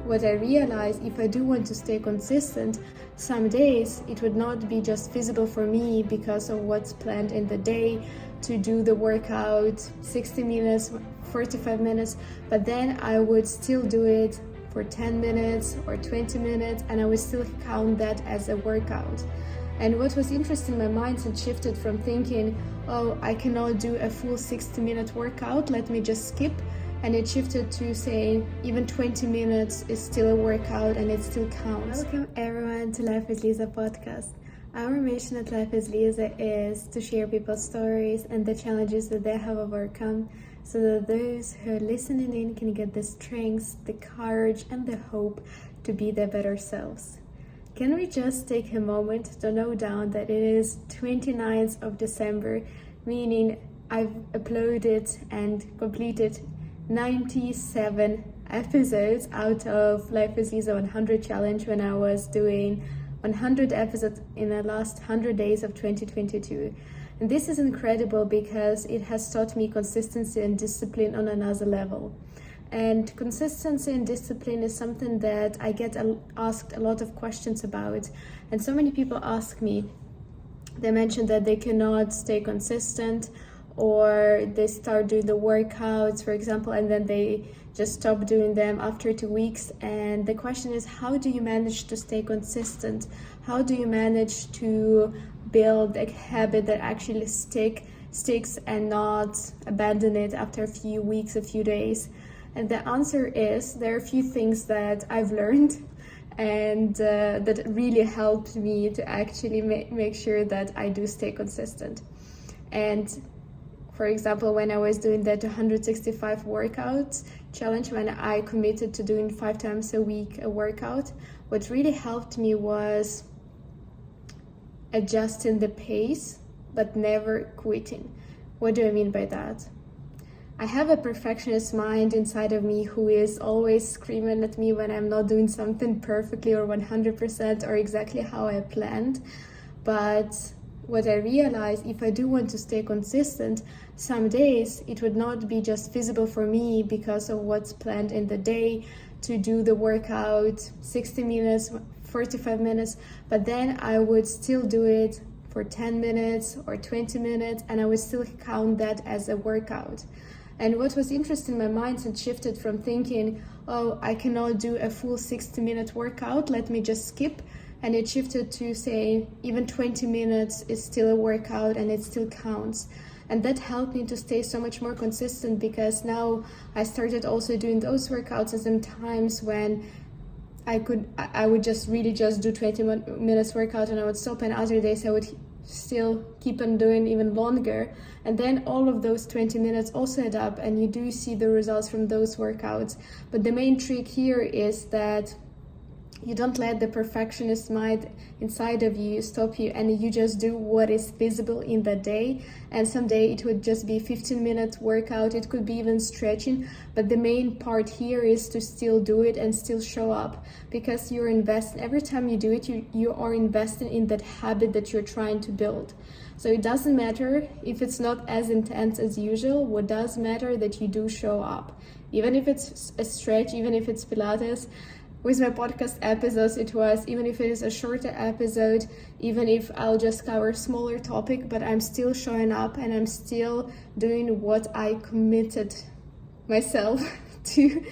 what I realized, if I do want to stay consistent, some days it would not be just feasible for me because of what's planned in the day to do the workout 60 minutes, 45 minutes, but then I would still do it for 10 minutes or 20 minutes and I would still count that as a workout. And what was interesting, my mindset shifted from thinking, oh, I cannot do a full 60-minute workout, let me just skip. And it shifted to saying even 20 minutes is still a workout and it still counts. Welcome everyone to Life with Liza podcast. Our mission at Life with Liza is to share people's stories and the challenges that they have overcome so that those who are listening in can get the strength, the courage and the hope to be their better selves. Can we just take a moment to note down that it is 29th of December, meaning I've uploaded and completed 97 episodes out of Life with Liza 100 challenge when I was doing 100 episodes in the last 100 days of 2022. And this is incredible because it has taught me consistency and discipline on another level. And consistency and discipline is something that I get asked a lot of questions about. And so many people ask me, they mention that they cannot stay consistent, or they start doing the workouts, for example, and then they just stop doing them after 2 weeks. And the question is, how do you manage to stay consistent? How do you manage to build a habit that actually sticks and not abandon it after a few weeks, a few days? And the answer is, there are a few things that I've learned and that really helped me to actually make sure that I do stay consistent. And for example, when I was doing that 165 workouts challenge, when I committed to doing 5 times a week a workout, what really helped me was adjusting the pace, but never quitting. What do I mean by that? I have a perfectionist mind inside of me who is always screaming at me when I'm not doing something perfectly or 100% or exactly how I planned. But what I realized, if I do want to stay consistent, some days it would not be just feasible for me because of what's planned in the day to do the workout 60 minutes, 45 minutes, but then I would still do it for 10 minutes or 20 minutes and I would still count that as a workout. And what was interesting, my mindset shifted from thinking, oh, I cannot do a full 60-minute workout, let me just skip. And it shifted to saying even 20 minutes is still a workout and it still counts. And that helped me to stay so much more consistent, because now I started also doing those workouts at some times when I would just do 20 minutes workout and I would stop, and other days I would still keep on doing even longer. And then all of those 20 minutes also add up and you do see the results from those workouts. But the main trick here is that you don't let the perfectionist mind inside of you stop you, and you just do what is feasible in the day. And someday it would just be 15-minute workout, it could be even stretching, but the main part here is to still do it and still show up, because you're investing. Every time you do it, you are investing in that habit that you're trying to build. So it doesn't matter if it's not as intense as usual. What does matter that you do show up, even if it's a stretch, even if it's Pilates. With my podcast episodes, it was, even if it is a shorter episode, even if I'll just cover a smaller topic, but I'm still showing up and I'm still doing what I committed myself to.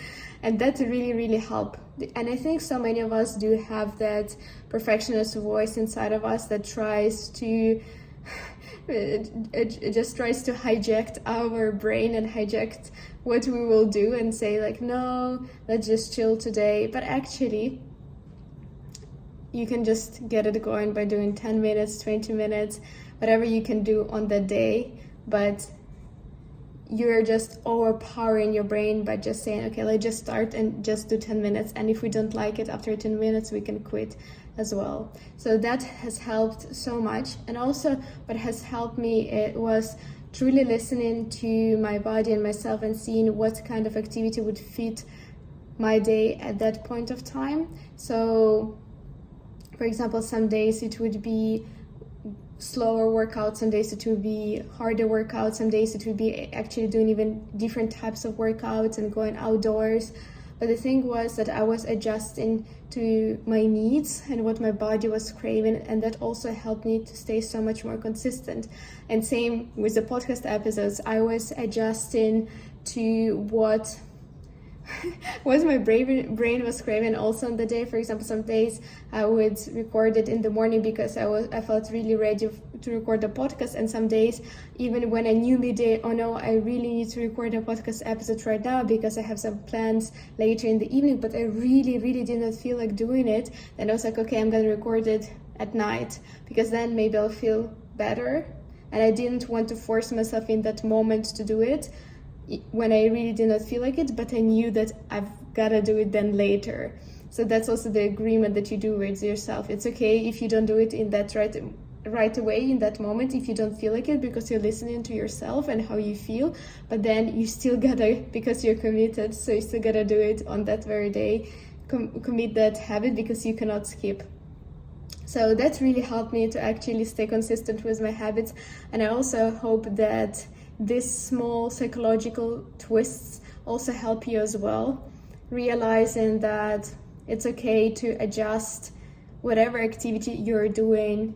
And that really, really helped. And I think so many of us do have that perfectionist voice inside of us that tries to it just tries to hijack our brain and hijack what we will do and say like, no, let's just chill today. But actually, you can just get it going by doing 10 minutes, 20 minutes, whatever you can do on the day. But you're just overpowering your brain by just saying, okay, let's just start and just do 10 minutes. And if we don't like it after 10 minutes, we can quit as well. So that has helped so much. And also what has helped me, it was truly listening to my body and myself and seeing what kind of activity would fit my day at that point of time. So for example, some days it would be slower workouts, some days it would be harder workouts, some days it would be actually doing even different types of workouts and going outdoors. But the thing was that I was adjusting to my needs and what my body was craving, and that also helped me to stay so much more consistent. And same with the podcast episodes, I was adjusting to what my brain was craving also on the day. For example, some days I would record it in the morning because I felt really ready to record a podcast, and some days even when I knew midday, oh no, I really need to record a podcast episode right now because I have some plans later in the evening, but I really did not feel like doing it, then I was like, okay, I'm gonna record it at night because then maybe I'll feel better. And I didn't want to force myself in that moment to do it when I really did not feel like it, but I knew that I've gotta do it then later. So that's also the agreement that you do with yourself. It's okay if you don't do it in that right away in that moment, if you don't feel like it, because you're listening to yourself and how you feel, but then you still gotta, because you're committed, so you still gotta do it on that very day, commit that habit, because you cannot skip. So that really helped me to actually stay consistent with my habits. And I also hope that these small psychological twists also help you as well, realizing that it's okay to adjust whatever activity you're doing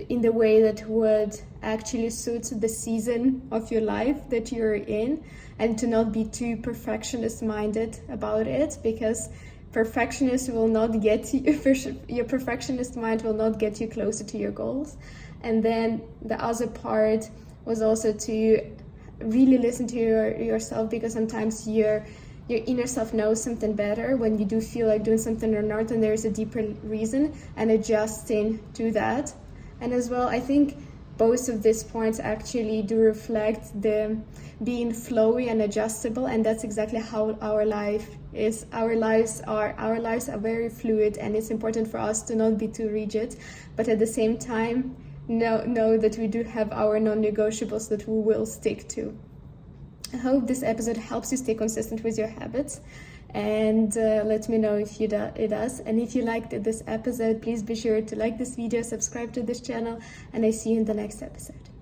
in the way that would actually suit the season of your life that you're in, and to not be too perfectionist minded about it, because perfectionist will not get you, your perfectionist mind will not get you closer to your goals. And then the other part was also to really listen to yourself, because sometimes your inner self knows something better when you do feel like doing something or not, and there's a deeper reason, and adjusting to that. And as well, I think both of these points actually do reflect the being flowy and adjustable, and that's exactly how our life is. Our lives are very fluid, and it's important for us to not be too rigid, but at the same time know that we do have our non-negotiables that we will stick to. I hope this episode helps you stay consistent with your habits, and let me know if it does. And if you liked this episode, please be sure to like this video, subscribe to this channel, and I see you in the next episode.